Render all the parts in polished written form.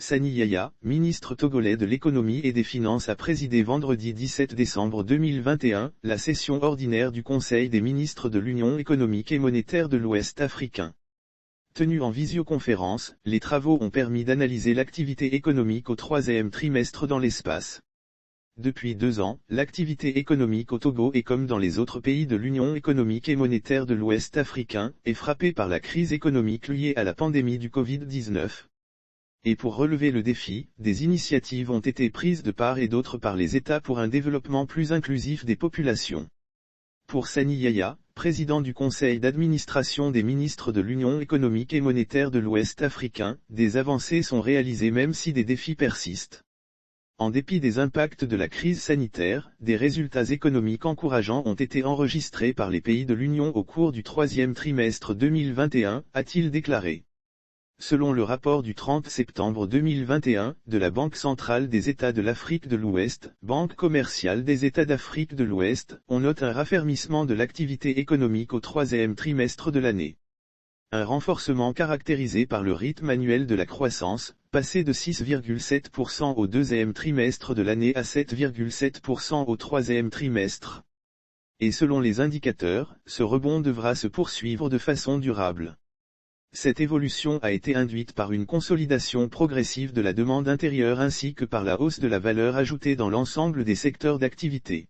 Sani Yaya, ministre togolais de l'économie et des finances, a présidé vendredi 17 décembre 2021 la session ordinaire du Conseil des ministres de l'Union économique et monétaire de l'Ouest africain. Tenus en visioconférence, les travaux ont permis d'analyser l'activité économique au troisième trimestre dans l'espace. Depuis 2 ans, l'activité économique au Togo et comme dans les autres pays de l'Union économique et monétaire de l'Ouest africain, est frappée par la crise économique liée à la pandémie du Covid-19. Et pour relever le défi, des initiatives ont été prises de part et d'autre par les États pour un développement plus inclusif des populations. Pour Sani Yaya, président du conseil d'administration des ministres de l'Union économique et monétaire de l'Ouest africain, des avancées sont réalisées même si des défis persistent. En dépit des impacts de la crise sanitaire, des résultats économiques encourageants ont été enregistrés par les pays de l'Union au cours du troisième trimestre 2021, a-t-il déclaré. Selon le rapport du 30 septembre 2021, de la Banque centrale des États de l'Afrique de l'Ouest, Banque commerciale des États d'Afrique de l'Ouest, on note un raffermissement de l'activité économique au troisième trimestre de l'année. Un renforcement caractérisé par le rythme annuel de la croissance, passé de 6,7% au deuxième trimestre de l'année à 7,7% au troisième trimestre. Et selon les indicateurs, ce rebond devra se poursuivre de façon durable. Cette évolution a été induite par une consolidation progressive de la demande intérieure ainsi que par la hausse de la valeur ajoutée dans l'ensemble des secteurs d'activité.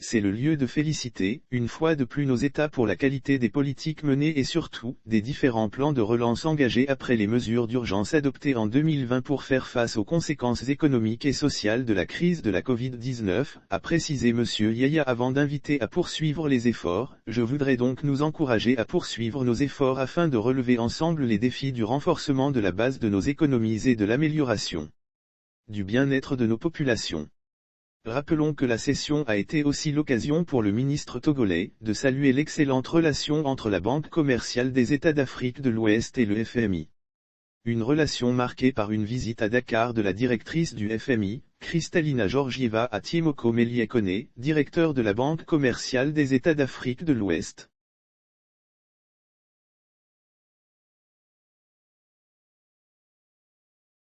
C'est le lieu de féliciter, une fois de plus nos États pour la qualité des politiques menées et surtout, des différents plans de relance engagés après les mesures d'urgence adoptées en 2020 pour faire face aux conséquences économiques et sociales de la crise de la Covid-19, a précisé M. Yaya avant d'inviter à poursuivre les efforts. Je voudrais donc nous encourager à poursuivre nos efforts afin de relever ensemble les défis du renforcement de la base de nos économies et de l'amélioration du bien-être de nos populations. Rappelons que la session a été aussi l'occasion pour le ministre togolais de saluer l'excellente relation entre la Banque commerciale des États d'Afrique de l'Ouest et le FMI. Une relation marquée par une visite à Dakar de la directrice du FMI, Kristalina Georgieva à Tiemoko Meliekone, directeur de la Banque commerciale des États d'Afrique de l'Ouest.